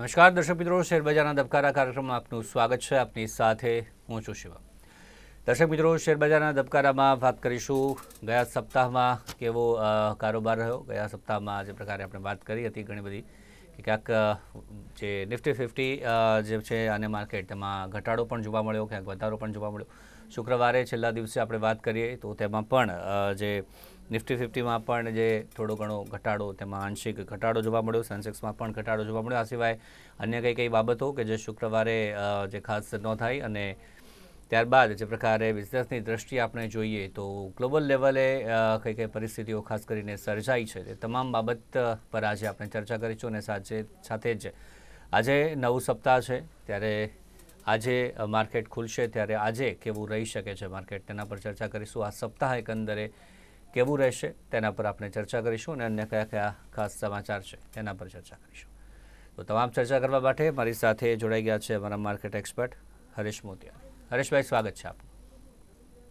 નમસ્કાર દર્શક મિત્રો, શેરબજારના ધબકારા કાર્યક્રમમાં આપનું સ્વાગત છે. આપની સાથે હું છું શિવમ. દર્શક મિત્રો, શેરબજારના ધબકારામાં વાત કરીશું ગયા સપ્તાહમાં કેવો કારોબાર રહ્યો. ગયા સપ્તાહમાં જે પ્રકારે આપણે વાત કરી હતી ઘણી બધી કે ક્યાંક જે નિફ્ટી 50 જે છે આને માર્કેટ તેમાં ઘટાડો પણ જોવા મળ્યો, ક્યાંક વધારો પણ જોવા મળ્યો. શુક્રવારે છેલ્લા દિવસે આપણે વાત કરીએ તો તેમાં પણ જે નિફ્ટી 50માં પણ જે થોડો ઘણો ઘટાડો, તેમાં આંશિક ઘટાડો જોવા મળ્યો. સેન્સેક્સમાં પણ ઘટાડો જોવા મળ્યો. આ સિવાય અન્ય કઈ બાબતો કે જે શુક્રવારે જે ખાસ ન થાય અને ત્યારબાદ જે પ્રકારે બિઝનેસની દ્રષ્ટિએ આપણે જોઈએ તો ગ્લોબલ લેવલે કઈ પરિસ્થિતિઓ ખાસ કરીને સર્જાઈ છે તે તમામ બાબત પર આજે આપણે ચર્ચા કરીશું. અને સાથે જ આજે નવું સપ્તાહ છે, ત્યારે આજે માર્કેટ ખુલશે ત્યારે આજે કેવું રહી શકે છે માર્કેટ, તેના પર ચર્ચા કરીશું. આ સપ્તાહ એકંદરે કેવું રહેશે તેના પર આપણે ચર્ચા કરીશું અને અન્ય કયા કયા ખાસ સમાચાર છે તેના પર ચર્ચા કરીશું. તો તમામ ચર્ચા કરવા માટે મારી સાથે જોડાઈ ગયા છે અમારા માર્કેટ એક્સપર્ટ હરેશ મોતિયા. હરેશભાઈ, સ્વાગત છે આપનું.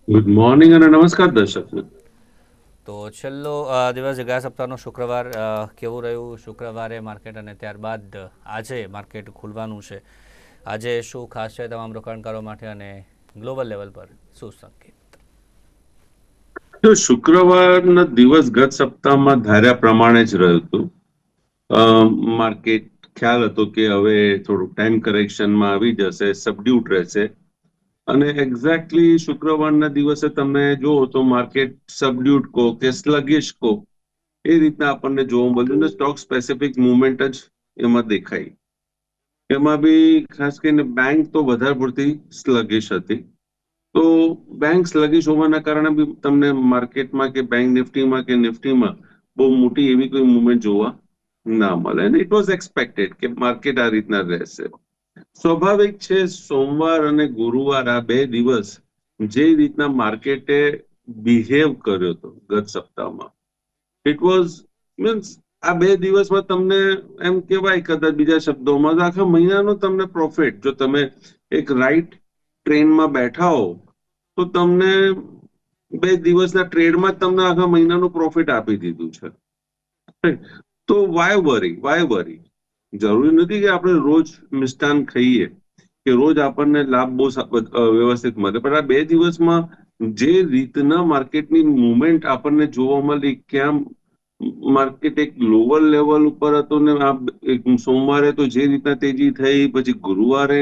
ગુડ મોર્નિંગ અને નમસ્કાર દર્શક. તો છેલ્લો દિવસ ગયા સપ્તાહનો શુક્રવાર કેવું રહ્યું શુક્રવારે માર્કેટ, અને ત્યારબાદ આજે માર્કેટ ખુલવાનું છે. આજે શું ખાસ છે તમામ રોકાણકારો માટે અને ગ્લોબલ લેવલ પર શું સંકેત? જો શુક્રવારના દિવસ ગત સપ્તાહમાં ધાર્યા પ્રમાણે જ રહ્યું હતું. માર્કેટ ખ્યાલ હતો કે હવે થોડુંક ટાઈમ કરેક્શનમાં આવી જશે, સબડ્યુટ રહેશે, અને એક્ઝેક્ટલી શુક્રવારના દિવસે તમે જુઓ તો માર્કેટ સબડ્યુટ કહો કે સ્લગિશ કહો એ રીતના આપણને જોવા મળ્યું ને સ્ટોક સ્પેસિફિક મુવમેન્ટ જ એમાં દેખાઈ. એમાં બી ખાસ કરીને બેંક તો વધારે પડતી સ્લગિશ હતી. તો બેંક સ્લગિશ હોવાના કારણે બી તમને માર્કેટમાં કે બેંક નિફ્ટીમાં કે નિફ્ટીમાં બહુ મોટી એવી કોઈ મુવમેન્ટ જોવા ના મળે. અને ઇટ વોઝ એક્સપેક્ટેડ કે માર્કેટ આ રીતના રહેશે. સ્વાભાવિક છે, સોમવાર અને ગુરુવાર આ બે દિવસ જે રીતના માર્કેટે બિહેવ કર્યો હતો ગત સપ્તાહમાં, ઇટ વોઝ મીન્સ આ બે દિવસમાં તમને એમ કહેવાય કદાચ બીજા શબ્દોમાં આખા મહિનાનો તમને પ્રોફિટ, જો તમે એક રાઈટ ટ્રેનમાં બેઠા હો તો તમને બે દિવસના ટ્રેડમાં જ તમને આખા મહિનાનું પ્રોફિટ આપી દીધું છે. તો વાય વરી જરૂરી નથી કે આપણે રોજ મિષ્ટાન ખાઈએ કે રોજ આપણને લાભ બહુ વ્યવસ્થિત મળે, પણ આ બે દિવસમાં જે રીતના માર્કેટની મુવમેન્ટ આપણને જોવા મળી, ક્યાં માર્કેટ એક લોઅર લેવલ ઉપર હતો ને આ સોમવારે તો જે રીતના તેજી થઈ, પછી ગુરુવારે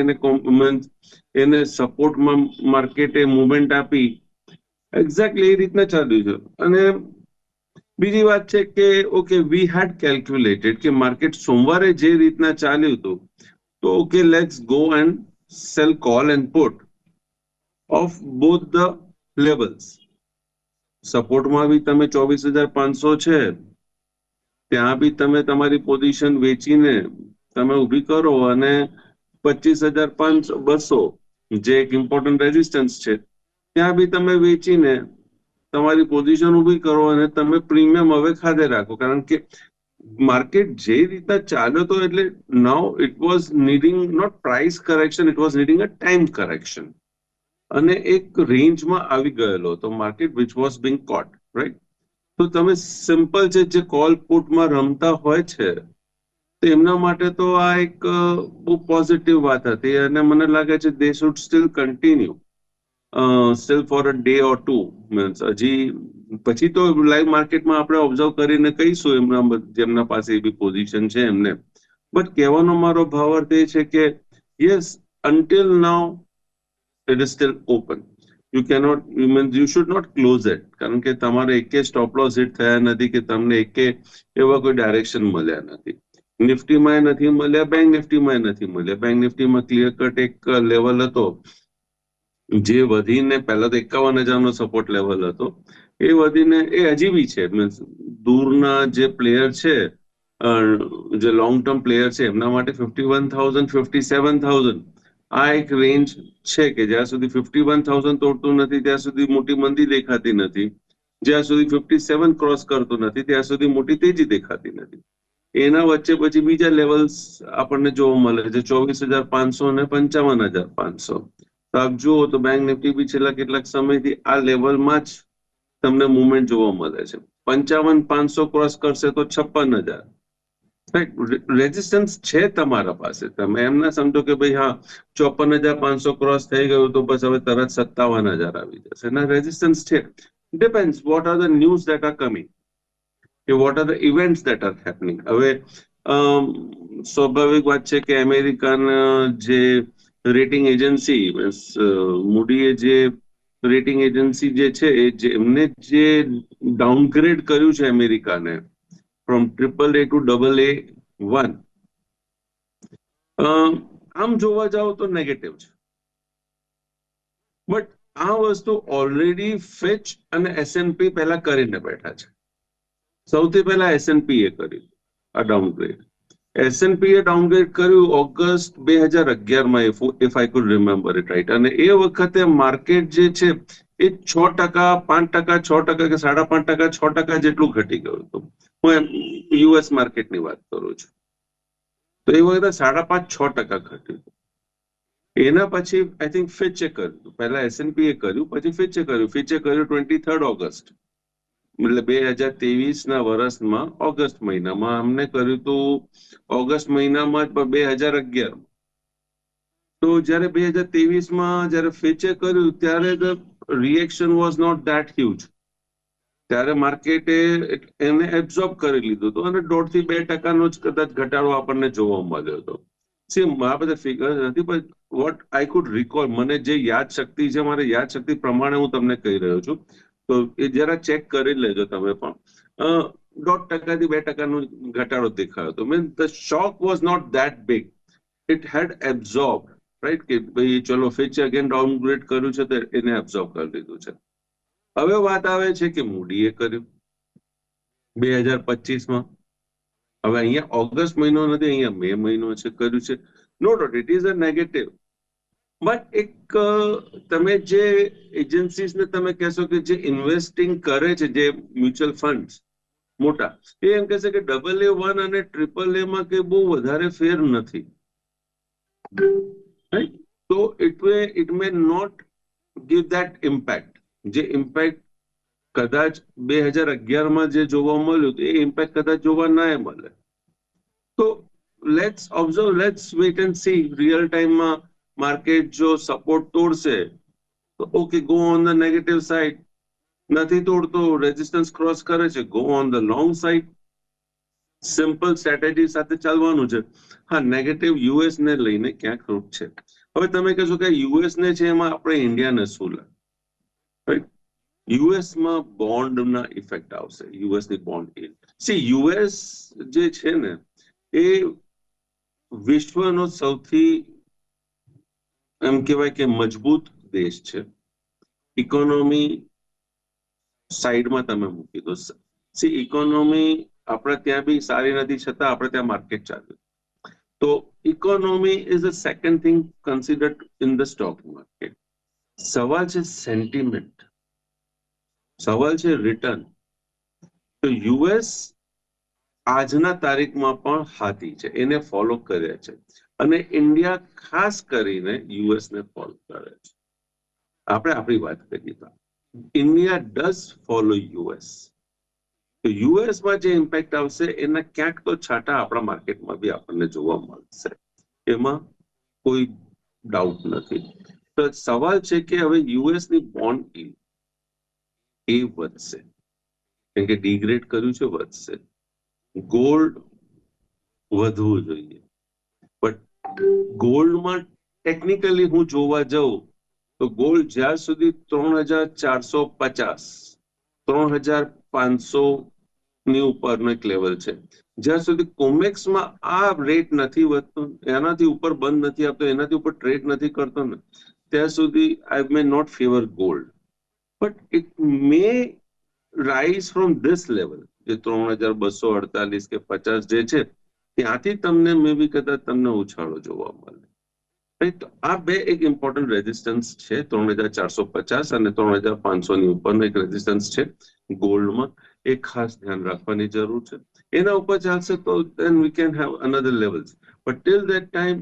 એને સપોર્ટમાં માર્કેટે મુવમેન્ટ આપી, એક્ઝેક્ટલી એ રીતના ચાલ્યું છે. અને બીજી વાત છે કે ઓકે, વી હેડ કેલ્ક્યુલેટેડ કે માર્કેટ સોમવારે જે રીતના ચાલ્યું હતું તો okay, let's go and sell call and put of both the levels. સપોર્ટમાં બી તમે 24,500 છે, ત્યાં બી તમે તમારી પોઝિશન વેચીને તમે ઊભી કરો, અને 25,200 જે એક ઇમ્પોર્ટન્ટ રેઝિસ્ટન્સ છે ત્યાં બી તમે વેચીને તમારી પોઝિશન ઊભી કરો અને તમે પ્રીમિયમ હવે ખાધે રાખો. કારણ કે માર્કેટ જે રીતના ચાલ્યો હતો એટલે now it was needing not price correction, it was needing a time correction. અને એક રેન્જમાં આવી ગયેલો હતો market which was being quote, right. તો તમે સિમ્પલ છે જે કોલ પુટમાં રમતા હોય છે તો એમના માટે તો આ એક બહુ પોઝિટિવ વાત હતી, અને મને લાગે છે they should still continue still for a day or two. Means હજી પછી તો લાઈવ માર્કેટમાં આપણે ઓબ્ઝર્વ કરીને કહીશું જેમના પાસે એવી પોઝિશન છે એમને. બટ કહેવાનો મારો ભાવાર્થ એ છે કે yes, until now it is still open. You cannot, you should not close it. કારણ કે તમારે એકે સ્ટોપ લોસ હિટ થયા નથી કે તમને એકે એવા કોઈ ડાયરેક્શન મળ્યા નથી. નિફ્ટીમાં નથી મળ્યા, બેંક નિફ્ટીમાં નથી મળ્યા. બેંક નિફ્ટીમાં ક્લિયર કટ એક લેવલ હતો જે વધીને પહેલા તો 51,000નો સપોર્ટ લેવલ હતો, એ વધીને એ હજી બી છે. મીન્સ દૂરના જે પ્લેયર છે, જે લોંગ ટર્મ પ્લેયર છે એમના માટે 51,000 57,000 આ એક રેન્જ છે કે જ્યાં સુધી 51,000 તોડતું નથી ત્યાં સુધી મોટી મંદી દેખાતી નથી, જ્યાં સુધી 57 ક્રોસ કરતું નથી ત્યાં સુધી મોટી તેજી દેખાતી નથી. એના વચ્ચે પછી બીજા લેવલ્સ આપણને જોવા મળે છે, 24,500 અને 55,500. તો આપ જુઓ તો બેંક નિફ્ટી બી છેલ્લા કેટલાક સમયથી આ લેવલમાં જ તમને મુવમેન્ટ જોવા મળે છે. 55,500 ક્રોસ કરશે તો 56,000, રેઝિસ્ટન્સ છે તમારા પાસે, તમે એમ ના સમજો કે ભાઈ હા 54,500 ક્રોસ થઈ ગયું તો બસ હવે તરત 57,000 આવી જશે. ના, રેઝિસ્ટન્સ છે. Depends what are the news that are coming, કે what are the events that are happening. હવે સ્વાભાવિક વાત છે કે અમેરિકાના જે રેટિંગ એજન્સી મૂડીએ જે રેટિંગ એજન્સી જે છે એમને જે ડાઉનગ્રેડ કર્યું છે અમેરિકાને ફ્રોમ AAA ટુ AA1, આમ જોવા જાવ તો નેગેટિવ છે. બટ આ વસ્તુ ઓલરેડી ફિચ અને S&P પહેલા કરીને બેઠા છે. સૌથી પહેલા S&P એ કર્યું આ ડાઉનગ્રેડ. S&P એ ડાઉનગ્રેડ કર્યું ઓગસ્ટ 2011માં, if I could remember it right. અને એ વખતે માર્કેટ જે છે એ 6%, 5%, 6% કે 5.5%, 6% જેટલું ઘટી ગયું હતું. હું US માર્કેટની વાત કરું છું. તો એ વખતે 5.5-6% ઘટ્યું. એના પછી આઈ થિંક ફિચે કર્યું, પહેલા S&P એ કર્યું, પછી ફિચે કર્યું. ફિચે કર્યું 23 ઓગસ્ટ, મતલબ 2023ના વર્ષમાં ઓગસ્ટ મહિનામાં. અમને કર્યું હતું ઓગસ્ટ મહિનામાં જ 2011. તો જયારે 2023માં જયારે ફિચે કર્યું ત્યારે the reaction was not that huge. ત્યારે માર્કેટે એને એબ્ઝોર્બ કરી લીધું હતું અને 1.5-2% જ કદાચ ઘટાડો આપણને જોવા મળ્યો હતો. આ બધા ફિગર નથી, પણ વોટ આઈ કુડ રિકોલ, મને જે યાદ શક્તિ છે, મારી યાદ શક્તિ પ્રમાણે હું તમને કહી રહ્યો છું. તો એ જરા ચેક કરી લેજો તમે પણ. 1.5%-2% ઘટાડો દેખાયો હતો. Mean the shock was not that big. It had absorb, right, કે ભાઈ ચલો ફિચ અગેન ડાઉનગ્રેડ કર્યું છે તો એને એબ્ઝોર્બ કરી લીધું છે. હવે વાત આવે છે કે મૂડીએ કર્યું 2025માં. હવે અહીંયા ઓગસ્ટ મહિનો નથી, અહીંયા મે મહિનો છે, કર્યું છે. No doubt it is a negative. But એક તમે જે એજન્સીસને તમે કહેશો કે જે ઇન્વેસ્ટિંગ કરે છે, જે મ્યુચ્યુઅલ ફંડ મોટા, એ એમ કહેશે કે AA1 અને AAA કે બહુ વધારે ફેર નથી. તો it may not give that impact. જે ઇમ્પેક્ટ કદાચ 2011માં જે જોવા મળ્યું એ ઇમ્પેક્ટ કદાચ જોવા ના મળે. તો let's observe, let's wait and see. Real ટાઈમમાં માર્કેટ જો સપોર્ટ તોડશે તો okay, go on the negative side. નથી તોડતો, રેઝિસ્ટન્સ ક્રોસ કરે છે, go on the long side. Simple strategy સાથે ચાલવાનું છે. હા, નેગેટિવ યુએસ ને લઈને ક્યાંક રૂટ છે. હવે તમે કહેશો કે યુએસ ને છે, એમાં આપણે ઇન્ડિયાને શું લાગે? રાઈટ, યુએસમાં બોન્ડના ઇફેક્ટ આવશે. યુએસની બોન્ડ યુએસ જે છે ને એ વિશ્વનો સૌથી એમ કહેવાય કે મજબૂત દેશ છે. ઇકોનોમી સાઈડમાં તમે મૂકી દો. ઇકોનોમી આપણે ત્યાં બી સારી નથી, છતાં આપણે ત્યાં માર્કેટ ચાલ્યું. તો economy is a second thing considered in the stock market. સવાલ છે સેન્ટિમેન્ટ, સવાલ છે રિટર્ન. તો યુએસ આજના તારીખમાં પણ હાથી છે, એને ફોલો કરે છે. અને ઇન્ડિયા ખાસ કરીને યુએસને ફોલો કરે છે. આપણે આપણી વાત કરીએ તો ઇન્ડિયા ડઝ ફોલો યુએસ. તો યુએસમાં જે ઇમ્પેક્ટ આવશે એના ક્યાંક તો છાંટા આપણા માર્કેટમાં બી આપણને જોવા મળશે, એમાં કોઈ ડાઉટ નથી. તો સવાલ છે કે હવે યુએસની બોન્ડ એ વધશે, કેમ કે ડિગ્રેડ કર્યું છે, વધશે. ગોલ્ડ વધવું જોઈએ, બટ ગોલ્ડમાં ટેકનિકલી હું જોવા જાઉં તો ગોલ્ડ જ્યાં સુધી 3,450, 3,500 ની ઉપરનો એક લેવલ છે. જ્યાં સુધી કોમેક્સમાં આ રેટ નથી વધતો, એનાથી ઉપર બંધ નથી આપતો, એનાથી ઉપર ટ્રેડ નથી કરતો ને, ત્યાં સુધી I may not favour gold. But it may rise from this level, જે 3,248 કે 50 જે છે ત્યાંથી તમને મે બી કદાચ તમને ઉછાળો જોવા મળે. રાઈટ, તો આ બે એક ઇમ્પોર્ટન્ટ રેઝિસ્ટન્સ છે. 3,450 અને 3,500 ની ઉપરનો એક રેઝિસ્ટન્સ છે ગોલ્ડમાં. એ ખાસ ધ્યાન રાખવાની જરૂર છે. એના ઉપર ચાલશે તો then we can have another levels, but till that time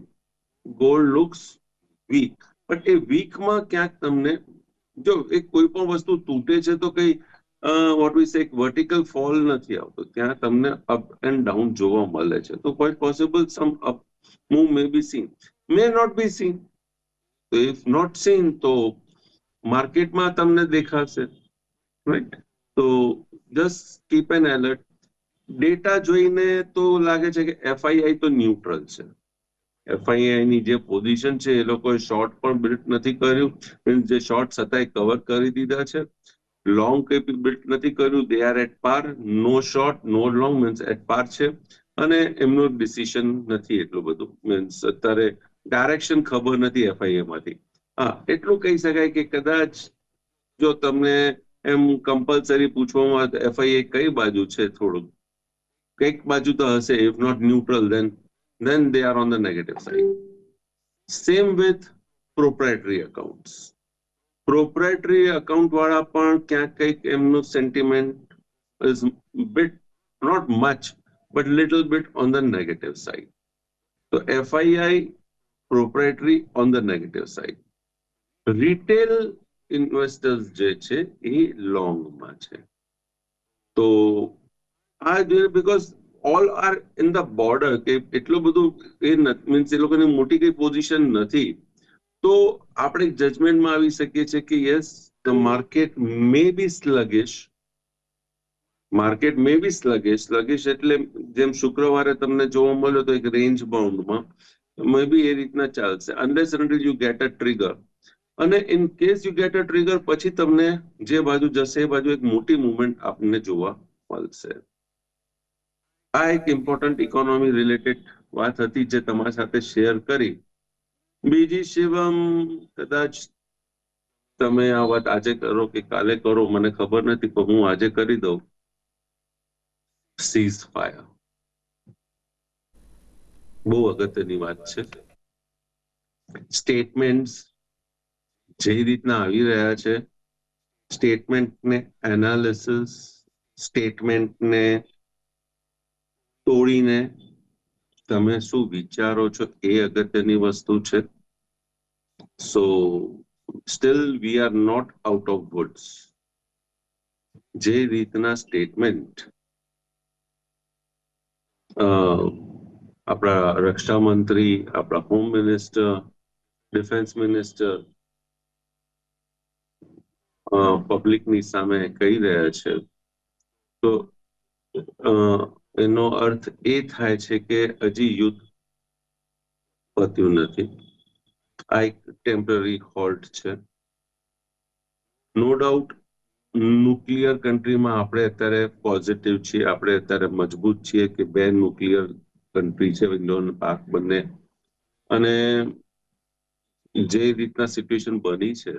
gold looks weak. But એ વીકમાં ક્યાંક તમને જો એક કોઈ પણ વસ્તુ તૂટે છે તો કઈ વોટ વી સે વર્ટિકલ ફોલ નથી આવતો, ત્યાં તમને અપ એન્ડ ડાઉન જોવા મળે છે. તો quite possible some up move may be seen, may not be seen. તો ઇફ નોટ સીન તો માર્કેટમાં તમને દેખાશે, રાઈટ? તો just keep an alert. Data જોઈને તો લાગે છે કે એફઆઈઆઈ તો ન્યુટ્રલ છે. એફઆઈઆઈ ની જે પોઝિશન છે એ લોકોએ શોર્ટ પણ બિલ્ડ નથી કર્યું, મીન્સ જે શોર્ટ હતા એ કવર કરી દીધા છે. લોંગ કઈ બિલ્ડ નથી કર્યું, દે are at par. No short no long means at par છે. અને એમનું ડિસિશન નથી એટલું બધું, મીન્સ અત્યારે ડાયરેક્શન ખબર નથી એફઆઈએ માંથી. હા, એટલું કહી શકાય કે કદાચ જો તમને એમ કમ્પલસરી પૂછવામાં એફઆઈએ કઈ બાજુ છે, થોડુંક કઈક બાજુ તો હશે, if not neutral then they are on the negative side. Same with proprietary accounts. Proprietary account વાળા પણ ક્યાંક કઈક એમનું sentiment is bit, not much, but little bit on the negative side. So FII proprietary on the negative side. Retail investors જે છે એ long માં છે. તો આ જોઈએ because all are in the border, કે એટલું બધું એ મીન્સ એ લોકોની મોટી કઈ પોઝિશન નથી. તો આપણે જજમેન્ટમાં આવી શકીએ છીએ કે yes, the market may be sluggish. Market may be sluggish એટલે જેમ શુક્રવારે તમને જોવા મળ્યો તો એક રેન્જ બાઉન્ડમાં મે બી એ રીતના ચાલશે, unless until you get a trigger. And in case you get a trigger પછી તમને જે બાજુ જશે એ બાજુ એક મોટી મુવમેન્ટ આપણને જોવા મળશે. આ એક ઇમ્પોર્ટન્ટ ઇકોનોમી રિલેટેડ વાત હતી જે તમારી સાથે શેર કરી. બીજી શિવમ, કદાચ તમે આ વાત આજે કરો કે કાલે કરો મને ખબર નથી, પણ હું આજે કરી દઉં. સીઝ ફાયર બહુ અગત્યની વાત છે. સ્ટેટમેન્ટ્સ જે રીતના આવી રહ્યા છે, સ્ટેટમેન્ટને એનાલિસિસ, સ્ટેટમેન્ટને તોડીને તમે શું વિચારો છો એ અગત્યની વસ્તુ છે. So still we are not out of woods. જે રીતના સ્ટેટમેન્ટ આપણા રક્ષા મંત્રી, આપણા હોમ મિનિસ્ટર, ડિફેન્સ મિનિસ્ટર પબ્લિકની સામે કહી રહ્યા છે, તો એનો અર્થ એ થાય છે કે હજી યુદ્ધ પત્યું નથી. આ એક ટેમ્પરરી હોલ્ટ છે. નો ડાઉટ ન્યુક્લિયર કન્ટ્રીમાં આપણે અત્યારે પોઝિટિવ છીએ, આપણે અત્યારે મજબૂત છીએ કે બે ન્યુક્લિયર કન્ટ્રી છે, ઇન્ડો અને પાક બંને. અને જે રીતના સિચ્યુએશન બની છે,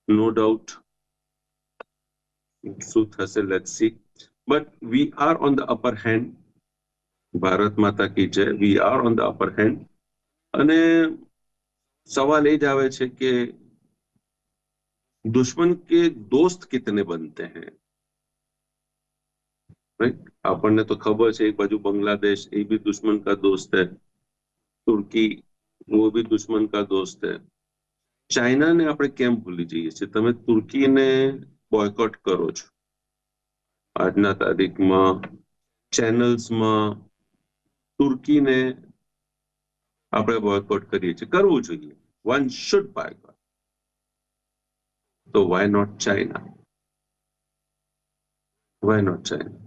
નો ડાઉટ શું થશે let's see, but we are on the upper hand. Bharat માતા કી જય, we are on the upper hand. અને સવાલ એ જ આવે છે કે दुश्मन के दोस्त कितने बनते हैं, राइट? આપણને તો ખબર છે એક બાજુ બાંગ્લાદેશ એ भी दुश्मन का दोस्त है, तुर्की वो भी दुश्मन का दोस्त है. ચાઇનાને આપણે કેમ ભૂલી જઈએ છીએ? તમે તુર્કીને બોયકોટ કરો છો આજના તારીખમાં, ચેનલ્સમાં તુર્કીને આપણે બોયકોટ કરીએ છીએ, કરવું જોઈએ, વન શુડ બોયકોટ. તો why not China? Why not China?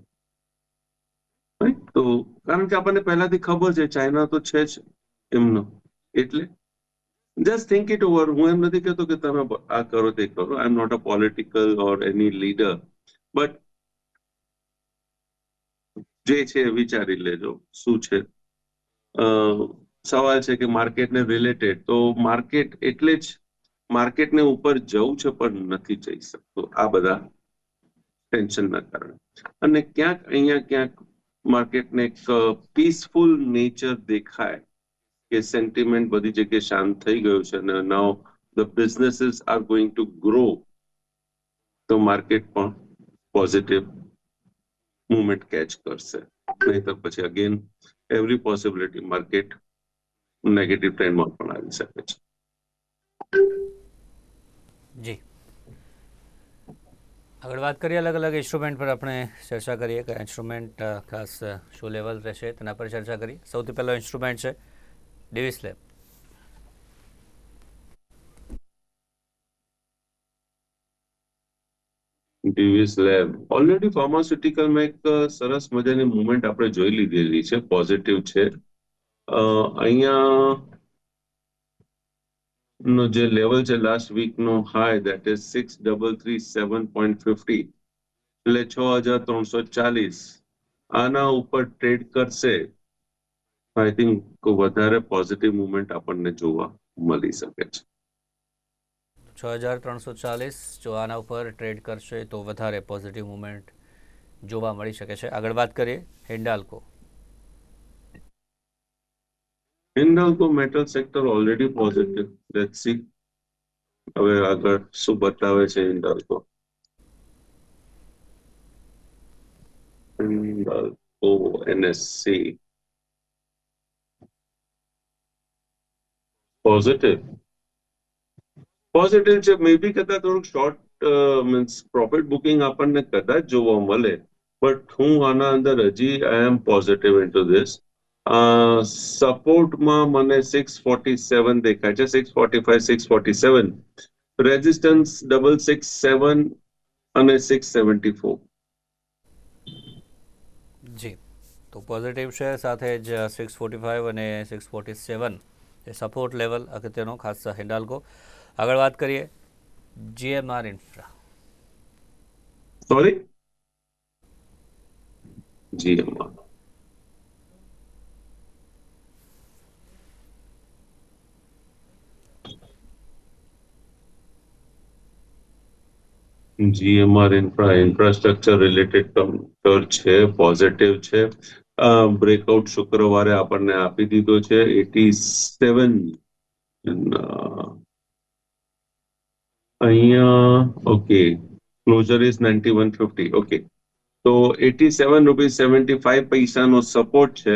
તો કારણ કે આપણને પહેલાથી ખબર છે ચાઇના તો છે જ એમનો. એટલે જસ્ટ થિંક ઇટ ઓવર. હું એમ નથી કહેતો કે તમે આ કરો તે કરો, I am not a political or any leader, but જે છે વિચારી લેજો શું છે. સવાલ છે કે માર્કેટને રિલેટેડ, તો માર્કેટ એટલે જ માર્કેટને ઉપર જવું છે પણ નથી જઈ શકતો આ બધા ટેન્શનના કારણે. અને ક્યાંક અહીંયા ક્યાંક માર્કેટને એક પીસફુલ નેચર દેખાય કે સેન્ટિમેન્ટ બધી જગ્યાએ શાંત થઈ ગયું છે અને now the businesses are going to grow, તો માર્કેટ પણ પોઝિટિવ મુવમેન્ટ કેચ કરશે. નહીતર પછી again every possibility market negative ટ્રેન્ડમાં પણ આવી શકે છે. જી, આગળ વાત કરીએ અલગ અલગ ઇન્સ્ટ્રુમેન્ટ પર આપણે ચર્ચા કરીએ કે ઇન્સ્ટ્રુમેન્ટ ખાસ શું લેવલ રહેશે તેના પર ચર્ચા કરીએ. સૌથી પહેલો ઇન્સ્ટ્રુમેન્ટ છે ડિવિસ લેબ. ડીવીસ લેબ ઓલરેડી ફાર્માસ્યુટિકલમાં એક સરસ મજાની મુવમેન્ટ આપણે જોઈ લીધેલી છે, પોઝિટિવ છે. અહીંયા નો જે લેવલ છે લાસ્ટ વીક નો હાઈ દેટ ઇઝ 6337.50, એટલે 6340 આના ઉપર ટ્રેડ કરશે. આઈ થિંક વધારે પોઝિટિવ મુવમેન્ટ આપણને જોવા મળી શકે છે. 6340 જો આના ઉપર ટ્રેડ કરશે તો વધારે પોઝિટિવ મુવમેન્ટ જોવા મળી શકે છે. આગળ વાત કરીએ Hindalco. Hindalco metal sector already positive. Let's see હવે આગળ શું બતાવે છે હિન્ડાલ્કો. હિન્ડાલ્કો એનએસસી પોઝિટિવ છે. મે બી કદાચ થોડુંક શોર્ટ મીન્સ પ્રોફિટ બુકિંગ આપણને કદાચ જોવા મળે, બટ હું આના અંદર હજી આઈ એમ પોઝિટિવ ઇન્ટુ ધીસ. સપોર્ટમાં મને 647 દેખાય છે, 645 647. રેઝિસ્ટન્સ 667 અને 674. જી, તો પોઝિટિવ છે, સાથે જ 645 અને 647 એ સપોર્ટ લેવલ અગત્યનો ખાસ હિન્ડાલ્કો. આગળ વાત કરીએ GMR infra. Sorry, GMR infrastructure related company છે, પોઝિટિવ છે. બ્રેકઆઉટ શુક્રવારે આપણને આપી દીધો છે 87. અહીંયા ઓકે, ક્લોઝર ઇઝ 9150. ઓકે, તો 87 રૂપીઝ 75 પૈસાનો સપોર્ટ છે.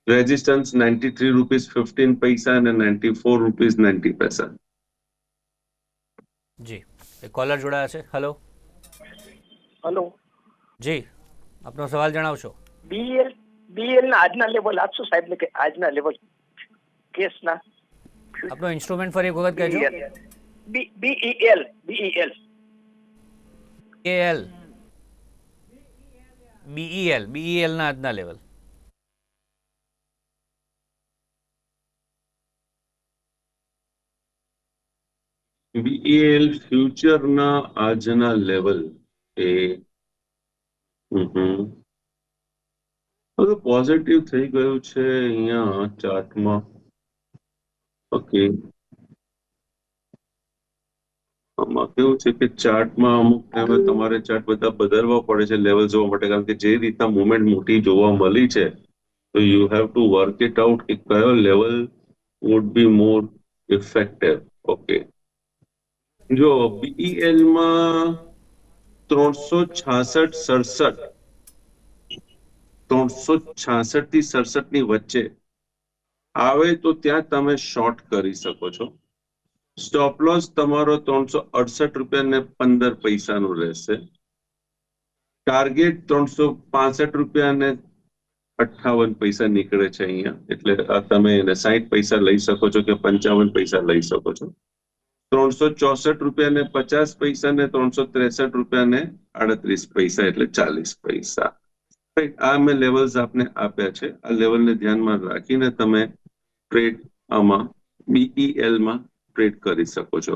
રેઝિસ્ટન્સ 93 રૂપીઝ 15 પૈસા અને 94 રૂપીઝ 90 પૈસા. જી, એક કોલર જોડાયા છે. હેલો. હેલો જી, આપનો સવાલ જણાવશો. બીએલ ના આજના લેવલ આપશો સાહેબ ને, કે આજના લેવલ કેસના આપનો ઇન્સ્ટ્રુમેન્ટ ફરી એક વખત કહેજો. બીઈએલ એલ બીઈએલ ના આજના લેવલ. બીએલ ફ્યુચરના આજના લેવલ એ હવે પોઝિટિવ થઈ ગયું છે અહીંયા ચાર્ટમાં. ઓકે, આમાં કેવું છે કે ચાર્ટમાં અમુક ટાઈમે તમારે ચાર્ટ બધા બદલવા પડે છે લેવલ જોવા માટે, કારણ કે જે રીતના મુવમેન્ટ મોટી જોવા મળી છે, તો you have to work it out કે કયો level would be more effective. Okay, જો બીઈએલ માં 366 થી 67 ની વચ્ચે આવે તો ત્યાં તમે શોર્ટ કરી શકો છો. સ્ટોપ લોસ તમારો 368 રૂપિયા ને 15 પૈસાનું રહેશે. ટાર્ગેટ 365 રૂપિયા ને 58 પૈસા નીકળે છે અહીંયા, એટલે તમે એને 60 પૈસા લઈ શકો છો કે 55 પૈસા લઈ શકો છો. 364 રૂપિયા ને 50 પૈસા ને 363 રૂપિયા ને 38 પૈસા, એટલે 40 પૈસા. આ મેં લેવલ્સ આપને આપ્યા છે. આ લેવલને ધ્યાનમાં રાખીને તમે ટ્રેડ આમાં બીઈએલ માં ટ્રેડ કરી શકો છો.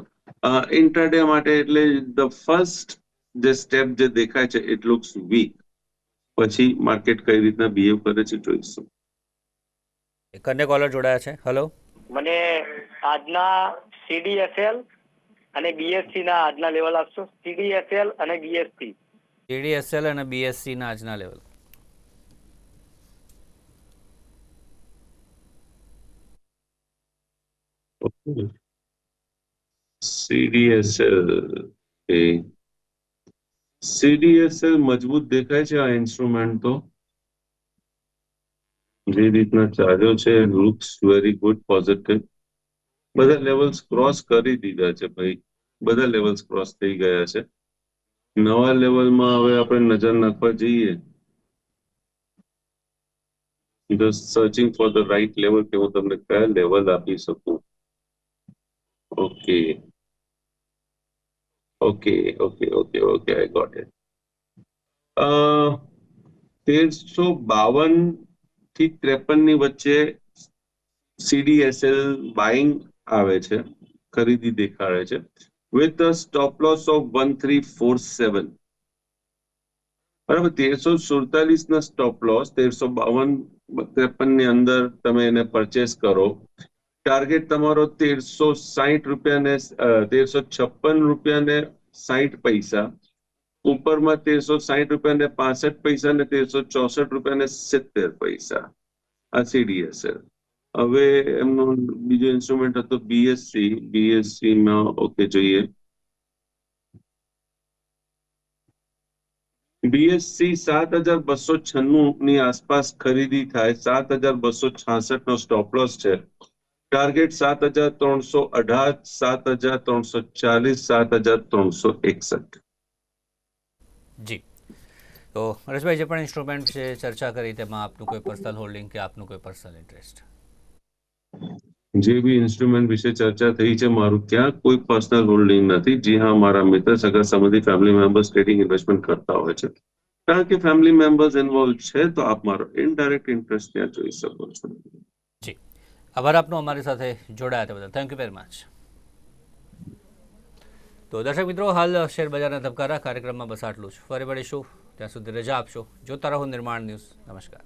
ઇન્ટ્રાડે માટે એટલે ધ ફર્સ્ટ જે સ્ટેપ જે દેખાય છે ઇટ લુક્સ વીક. પછી માર્કેટ કઈ રીતના બિહેવ કરે છે જોઈશું. એક અન્ય કોલર જોડાયા છે. હેલો. મને આજના સીડીએસએલ અને બીએસસી ના આજના લેવલ આપશો. સીડીએસએલ અને બીએસસી. સીડીએસએલ અને બીએસસી ના આજના લેવલ. સીડીએસએલ મજબૂત દેખાય છે. આ ઇન્સ્ટ્રુમેન્ટ તો જે રીતના ચાલ્યો છે લુક્સ વેરી ગુડ, પોઝિટિવ. બધા લેવલ્સ ક્રોસ કરી દીધા છે ભાઈ, બધા લેવલ્સ ક્રોસ થઈ ગયા છે. નવા લેવલમાં હવે આપણે નજર નાખવા જઈએ the searching for the right level કે હું તમને કયા લેવલ આપી શકું. Okay okay okay okay okay I got it. 1352 થી 53 ની વચ્ચે CDSL બાઇંગ આવે છે, ખરીદી દેખાડે છે, વિથ સ્ટોપ લોસ ઓફ 1347. બરાબર, 1347 ના સ્ટોપ લોસ 1352-53 ની અંદર તમે એને પરચેસ કરો. ટાર્ગેટ તમારો 1360 રૂપિયા ને 1356 રૂપિયા ને 60 પૈસા, ઉપરમાં 1360 રૂપિયા ને 65 પૈસા ને 1364 રૂપિયા ને 70 પૈસા. આ CDSL. હવે એમનો બીજો ઇન્સ્ટ્રુમેન્ટ હતો BSC માં ઓકે જોઈએ. BSC 7296 ની આસપાસ ખરીદી થાય, 7266 નો સ્ટોપ લોસ છે. ટાર્ગેટ 7318, 7340, 7361. જી, તો હરેશભાઈ જે પણ ઇન્સ્ટ્રુમેન્ટ વિશે ચર્ચા કરી તેમાં આપનું કોઈ પર્સનલ હોલ્ડિંગ કે આપનું કોઈ પર્સનલ ઇન્ટરેસ્ટ? જે બી ઇન્સ્ટ્રુમેન્ટ વિશે ચર્ચા થઈ છે મારું ત્યાં કોઈ પર્સનલ હોલ્ડિંગ નથી. જી હા, મારા મિત્ર સગા સંબંધી ફેમિલી મેમ્બર્સ ટ્રેડિંગ ઇન્વેસ્ટમેન્ટ કરતા હોય છે. કારણ કે ફેમિલી મેમ્બર્સ ઇન્વોલ્વ છે તો આપ મારો ઇનડાયરેક્ટ ઇન્ટરેસ્ટ ત્યાં જોઈ શકો છો. જી, આભાર આપનો અમારી સાથે જોડાયા તે બદલ. Thank you very much. તો દર્શક મિત્રો, હાલ શેર બજારના ધબકારા કાર્યક્રમમાં બસ આટલું જ. ફરી મળીશું, ત્યાં સુધી રજા આપશો. જોતા રહો નિર્માણ ન્યૂઝ. નમસ્કાર.